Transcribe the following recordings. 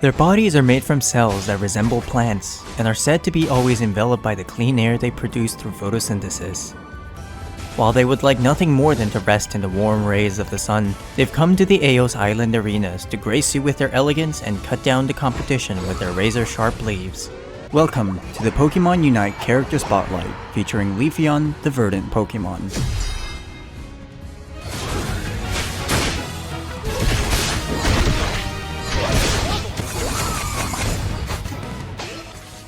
Their bodies are made from cells that resemble plants and are said to be always enveloped by the clean air they produce through photosynthesis. While they would like nothing more than to rest in the warm rays of the sun, they've come to the Eos Island arenas to grace you with their elegance and cut down the competition with their razor-sharp leaves. Welcome to the Pokemon Unite Character Spotlight, featuring Leafeon, the Verdant Pokemon.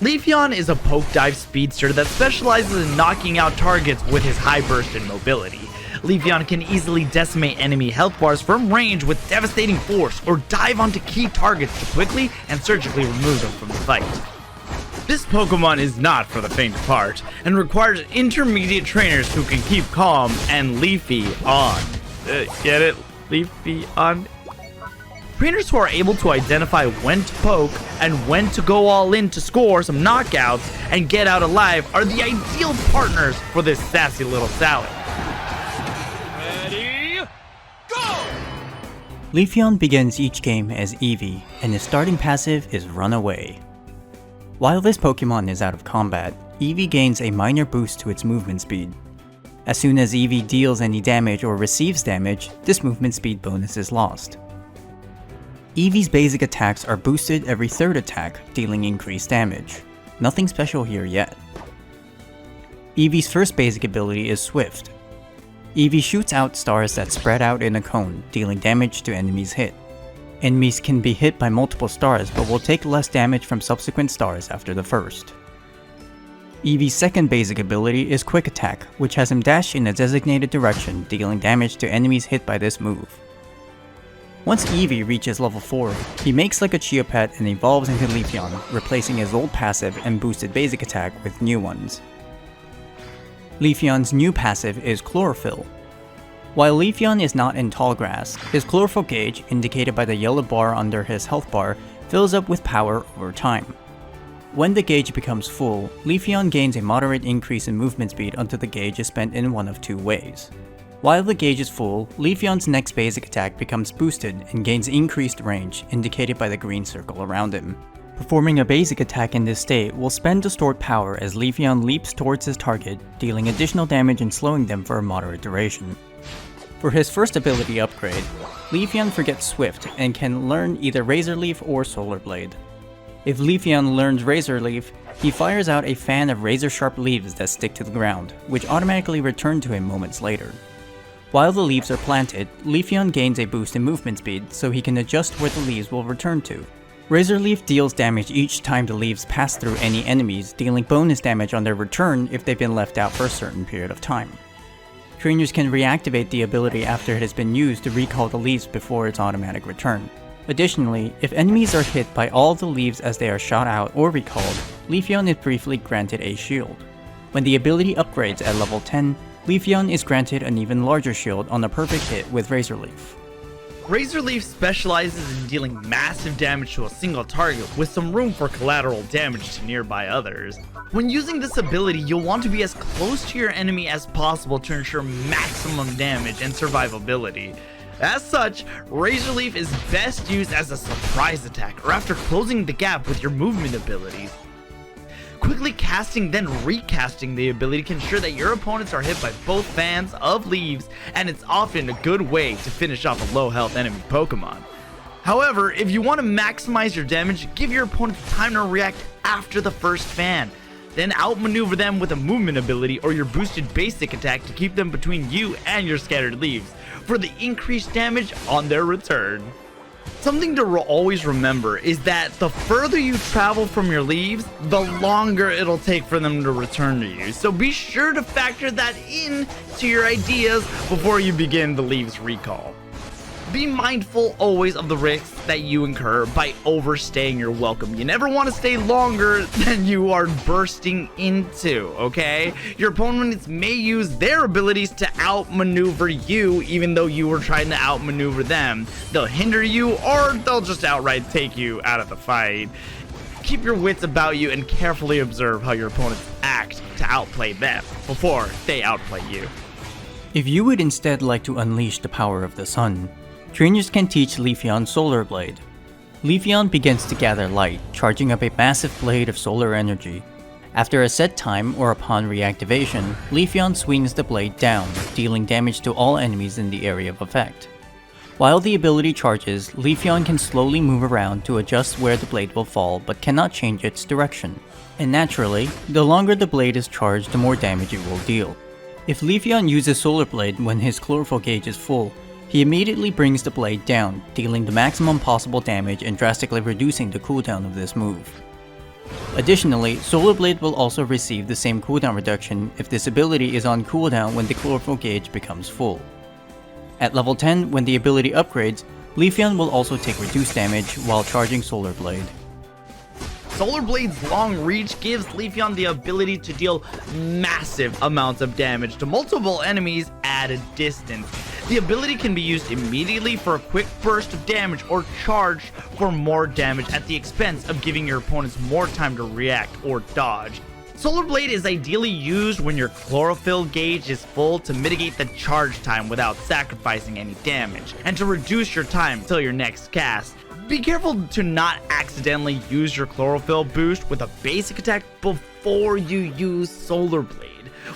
Leafeon is a poke dive speedster that specializes in knocking out targets with his high burst and mobility. Leafeon can easily decimate enemy health bars from range with devastating force or dive onto key targets to quickly and surgically remove them from the fight. This Pokemon is not for the faint of heart and requires intermediate trainers who can keep calm and Leafy on. Get it? Leafy on? Trainers who are able to identify when to poke and when to go all in to score some knockouts and get out alive are the ideal partners for this sassy little salad. Ready, go! Leafeon begins each game as Eevee, and his starting passive is Run Away. While this Pokemon is out of combat, Eevee gains a minor boost to its movement speed. As soon as Eevee deals any damage or receives damage, this movement speed bonus is lost. Eevee's basic attacks are boosted every third attack, dealing increased damage. Nothing special here yet. Eevee's first basic ability is Swift. Eevee shoots out stars that spread out in a cone, dealing damage to enemies hit. Enemies can be hit by multiple stars but will take less damage from subsequent stars after the first. Eevee's second basic ability is Quick Attack, which has him dash in a designated direction, dealing damage to enemies hit by this move. Once Eevee reaches level 4, he makes like a Cheopet and evolves into Leafeon, replacing his old passive and boosted basic attack with new ones. Leafeon's new passive is Chlorophyll. While Leafeon is not in tall grass, his chlorophyll gauge, indicated by the yellow bar under his health bar, fills up with power over time. When the gauge becomes full, Leafeon gains a moderate increase in movement speed until the gauge is spent in one of two ways. While the gauge is full, Leafeon's next basic attack becomes boosted and gains increased range, indicated by the green circle around him. Performing a basic attack in this state will spend the stored power as Leafeon leaps towards his target, dealing additional damage and slowing them for a moderate duration. For his first ability upgrade, Leafeon forgets Swift and can learn either Razor Leaf or Solar Blade. If Leafeon learns Razor Leaf, he fires out a fan of razor-sharp leaves that stick to the ground, which automatically return to him moments later. While the leaves are planted, Leafeon gains a boost in movement speed so he can adjust where the leaves will return to. Razor Leaf deals damage each time the leaves pass through any enemies, dealing bonus damage on their return if they've been left out for a certain period of time. Trainers can reactivate the ability after it has been used to recall the leaves before its automatic return. Additionally, if enemies are hit by all the leaves as they are shot out or recalled, Leafeon is briefly granted a shield. When the ability upgrades at level 10, Leafeon is granted an even larger shield on a perfect hit with Razor Leaf. Razor Leaf specializes in dealing massive damage to a single target with some room for collateral damage to nearby others. When using this ability, you'll want to be as close to your enemy as possible to ensure maximum damage and survivability. As such, Razor Leaf is best used as a surprise attack or after closing the gap with your movement abilities. Quickly casting then recasting the ability can ensure that your opponents are hit by both fans of leaves, and it's often a good way to finish off a low health enemy Pokemon. However, if you want to maximize your damage, give your opponent time to react after the first fan. Then outmaneuver them with a movement ability or your boosted basic attack to keep them between you and your scattered leaves for the increased damage on their return. Something to always remember is that the further you travel from your leaves, the longer it'll take for them to return to you. So be sure to factor that in to your ideas before you begin the leaves recall. Be mindful always of the risks that you incur by overstaying your welcome. You never want to stay longer than you are bursting into, okay? Your opponents may use their abilities to outmaneuver you even though you were trying to outmaneuver them. They'll hinder you or they'll just outright take you out of the fight. Keep your wits about you and carefully observe how your opponents act to outplay them before they outplay you. If you would instead like to unleash the power of the sun, trainers can teach Leafeon Solar Blade. Leafeon begins to gather light, charging up a massive blade of solar energy. After a set time or upon reactivation, Leafeon swings the blade down, dealing damage to all enemies in the area of effect. While the ability charges, Leafeon can slowly move around to adjust where the blade will fall but cannot change its direction. And naturally, the longer the blade is charged, the more damage it will deal. If Leafeon uses Solar Blade when his chlorophyll gauge is full, he immediately brings the blade down, dealing the maximum possible damage and drastically reducing the cooldown of this move. Additionally, Solar Blade will also receive the same cooldown reduction if this ability is on cooldown when the chlorophyll gauge becomes full. At level 10, when the ability upgrades, Leafeon will also take reduced damage while charging Solar Blade. Solar Blade's long reach gives Leafeon the ability to deal massive amounts of damage to multiple enemies at a distance. The ability can be used immediately for a quick burst of damage or charged for more damage at the expense of giving your opponents more time to react or dodge. Solar Blade is ideally used when your chlorophyll gauge is full to mitigate the charge time without sacrificing any damage, and to reduce your time till your next cast. Be careful to not accidentally use your chlorophyll boost with a basic attack before you use Solar Blade.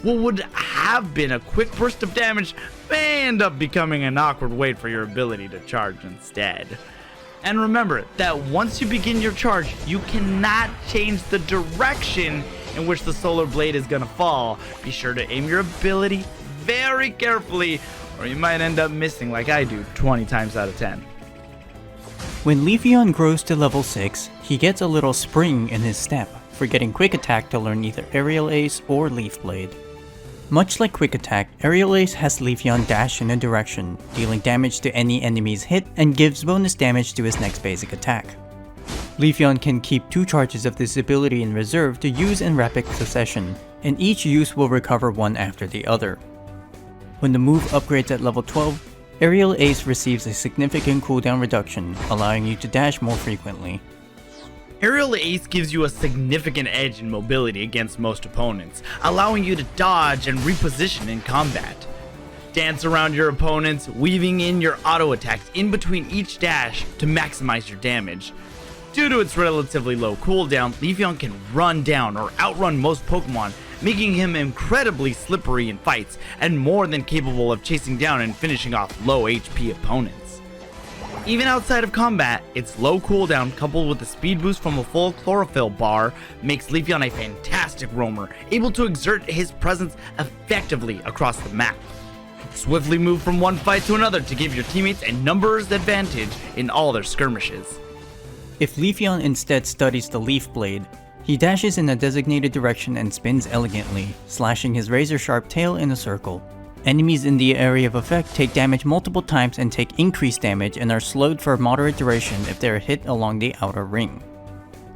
What would have been a quick burst of damage may end up becoming an awkward wait for your ability to charge instead. And remember that once you begin your charge, you cannot change the direction in which the Solar Blade is gonna fall. Be sure to aim your ability very carefully, or you might end up missing like I do 20 times out of 10. When Leafeon grows to level 6, he gets a little spring in his step, forgetting Quick Attack to learn either Aerial Ace or Leaf Blade. Much like Quick Attack, Aerial Ace has Leafeon dash in a direction, dealing damage to any enemies hit and gives bonus damage to his next basic attack. Leafeon can keep 2 charges of this ability in reserve to use in rapid succession, and each use will recover one after the other. When the move upgrades at level 12, Aerial Ace receives a significant cooldown reduction, allowing you to dash more frequently. Aerial Ace gives you a significant edge in mobility against most opponents, allowing you to dodge and reposition in combat. Dance around your opponents, weaving in your auto attacks in between each dash to maximize your damage. Due to its relatively low cooldown, Leafeon can run down or outrun most Pokemon, making him incredibly slippery in fights and more than capable of chasing down and finishing off low HP opponents. Even outside of combat, its low cooldown coupled with the speed boost from a full chlorophyll bar makes Leafeon a fantastic roamer, able to exert his presence effectively across the map. Swiftly move from one fight to another to give your teammates a numbers advantage in all their skirmishes. If Leafeon instead studies the Leaf Blade, he dashes in a designated direction and spins elegantly, slashing his razor-sharp tail in a circle. Enemies in the area of effect take damage multiple times and take increased damage and are slowed for a moderate duration if they are hit along the outer ring.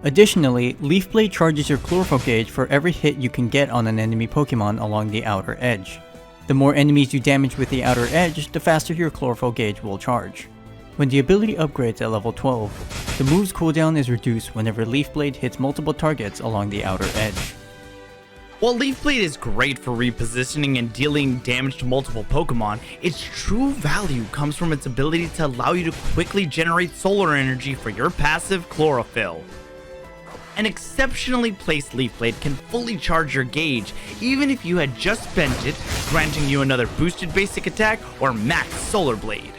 Additionally, Leaf Blade charges your chlorophyll gauge for every hit you can get on an enemy Pokemon along the outer edge. The more enemies you damage with the outer edge, the faster your chlorophyll gauge will charge. When the ability upgrades at level 12, the move's cooldown is reduced whenever Leaf Blade hits multiple targets along the outer edge. While Leaf Blade is great for repositioning and dealing damage to multiple Pokemon, its true value comes from its ability to allow you to quickly generate solar energy for your passive chlorophyll. An exceptionally placed Leaf Blade can fully charge your gauge, even if you had just spent it, granting you another boosted basic attack or max Solar Blade.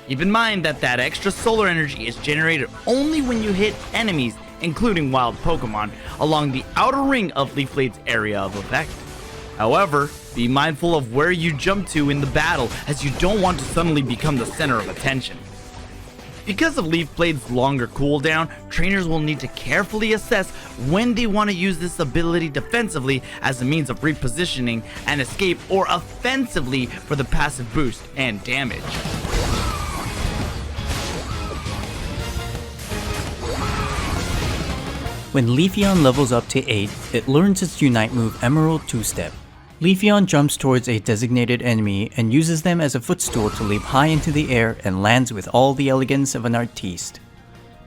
Keep in mind that extra solar energy is generated only when you hit enemies, including wild Pokemon, along the outer ring of Leaf Blade's area of effect. However, be mindful of where you jump to in the battle, as you don't want to suddenly become the center of attention. Because of Leaf Blade's longer cooldown, trainers will need to carefully assess when they want to use this ability defensively as a means of repositioning and escape, or offensively for the passive boost and damage. When Leafeon levels up to 8, it learns its Unite move Emerald Twostep. Leafeon jumps towards a designated enemy and uses them as a footstool to leap high into the air and lands with all the elegance of an artiste.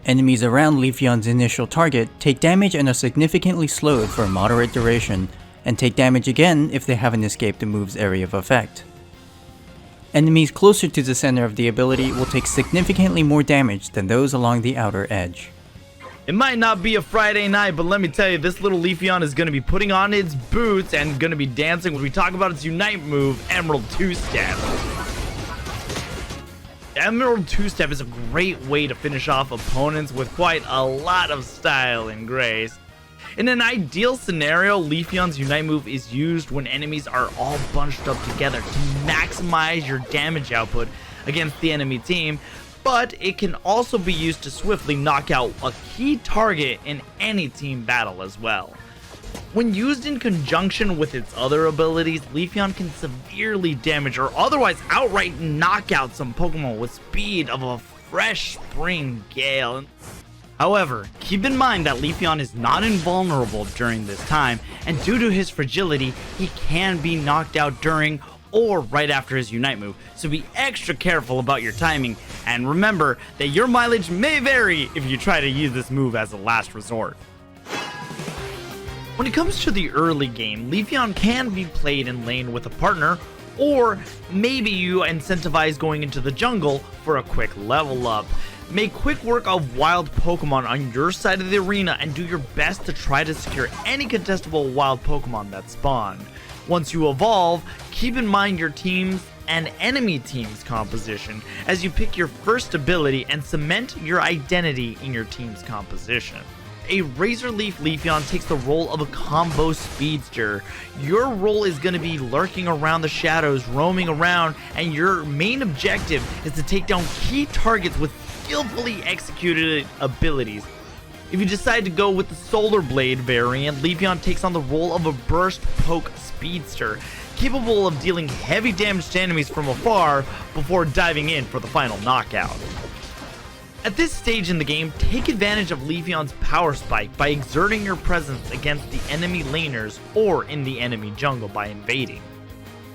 Enemies around Leafeon's initial target take damage and are significantly slowed for a moderate duration, and take damage again if they haven't escaped the move's area of effect. Enemies closer to the center of the ability will take significantly more damage than those along the outer edge. It might not be a Friday night, but let me tell you, this little Leafeon is going to be putting on its boots and going to be dancing when we talk about its Unite move, Emerald Twostep. Emerald Twostep is a great way to finish off opponents with quite a lot of style and grace. In an ideal scenario, Leafeon's Unite move is used when enemies are all bunched up together to maximize your damage output against the enemy team, but it can also be used to swiftly knock out a key target in any team battle as well. When used in conjunction with its other abilities, Leafeon can severely damage or otherwise outright knock out some Pokemon with speed of a fresh spring gale. However, keep in mind that Leafeon is not invulnerable during this time, and due to his fragility, he can be knocked out during or right after his Unite move, so be extra careful about your timing, and remember that your mileage may vary if you try to use this move as a last resort. When it comes to the early game, Leafeon can be played in lane with a partner, or maybe you incentivize going into the jungle for a quick level up. Make quick work of wild Pokemon on your side of the arena and do your best to try to secure any contestable wild Pokemon that spawn. Once you evolve, keep in mind your team's and enemy team's composition as you pick your first ability and cement your identity in your team's composition. A Razor Leaf Leafeon takes the role of a combo speedster. Your role is going to be lurking around the shadows, roaming around, and your main objective is to take down key targets with skillfully executed abilities. If you decide to go with the Solar Blade variant, Leafeon takes on the role of a Burst Poke Speedster, capable of dealing heavy damage to enemies from afar before diving in for the final knockout. At this stage in the game, take advantage of Leafeon's power spike by exerting your presence against the enemy laners or in the enemy jungle by invading.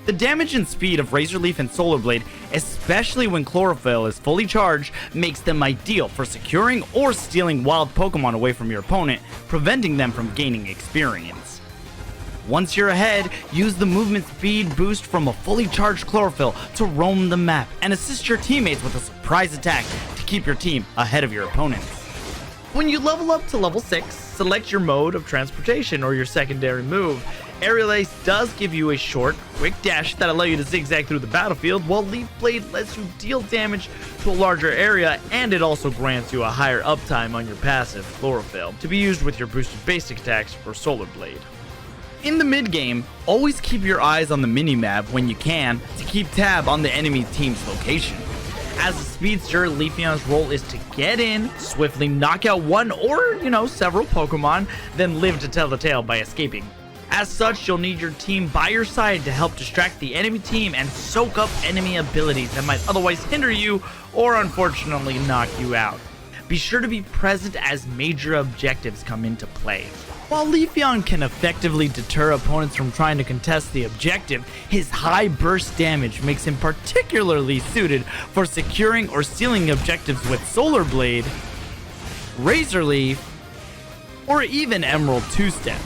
The damage and speed of Razor Leaf and Solar Blade, especially when Chlorophyll is fully charged, makes them ideal for securing or stealing wild Pokemon away from your opponent, preventing them from gaining experience. Once you're ahead, use the movement speed boost from a fully charged Chlorophyll to roam the map and assist your teammates with a surprise attack to keep your team ahead of your opponents. When you level up to level 6, select your mode of transportation or your secondary move. Aerial Ace does give you a short, quick dash that allows you to zigzag through the battlefield, while Leaf Blade lets you deal damage to a larger area, and it also grants you a higher uptime on your passive, Chlorophyll, to be used with your boosted basic attacks for Solar Blade. In the mid-game, always keep your eyes on the minimap when you can to keep tab on the enemy team's location. As a speedster, Leafeon's role is to get in, swiftly knock out one or, several Pokemon, then live to tell the tale by escaping. As such, you'll need your team by your side to help distract the enemy team and soak up enemy abilities that might otherwise hinder you or unfortunately knock you out. Be sure to be present as major objectives come into play. While Leafeon can effectively deter opponents from trying to contest the objective, his high burst damage makes him particularly suited for securing or stealing objectives with Solar Blade, Razor Leaf, or even Emerald Twostep.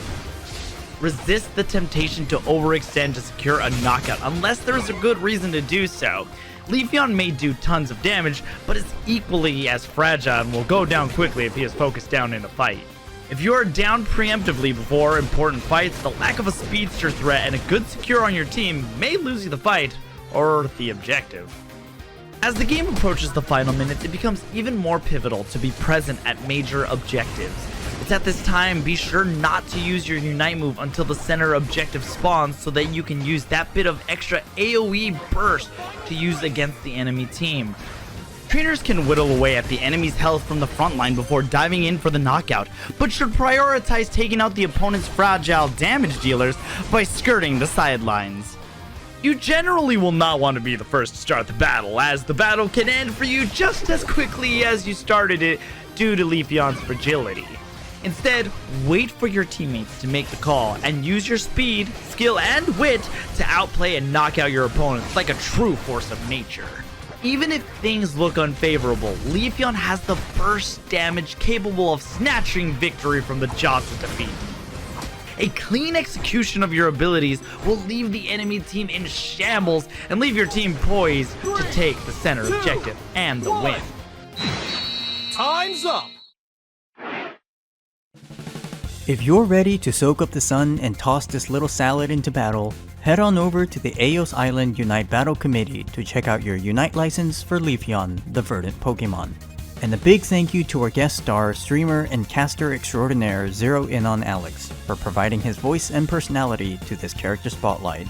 Resist the temptation to overextend to secure a knockout unless there is a good reason to do so. Leafeon may do tons of damage, but is equally as fragile and will go down quickly if he is focused down in a fight. If you are down preemptively before important fights, the lack of a speedster threat and a good secure on your team may lose you the fight, or the objective. As the game approaches the final minutes, it becomes even more pivotal to be present at major objectives. It's at this time, be sure not to use your Unite move until the center objective spawns so that you can use that bit of extra AoE burst to use against the enemy team. Trainers can whittle away at the enemy's health from the front line before diving in for the knockout, but should prioritize taking out the opponent's fragile damage dealers by skirting the sidelines. You generally will not want to be the first to start the battle, as the battle can end for you just as quickly as you started it due to Leafeon's fragility. Instead, wait for your teammates to make the call and use your speed, skill, and wit to outplay and knock out your opponents like a true force of nature. Even if things look unfavorable, Leafeon has the burst damage capable of snatching victory from the jaws of defeat. A clean execution of your abilities will leave the enemy team in shambles and leave your team poised to take the center objective and the win. Time's up! If you're ready to soak up the sun and toss this little salad into battle, head on over to the Aos Island Unite Battle Committee to check out your Unite license for Leafeon, the Verdant Pokemon. And a big thank you to our guest star, streamer, and caster extraordinaire Zero In on Alex for providing his voice and personality to this character spotlight.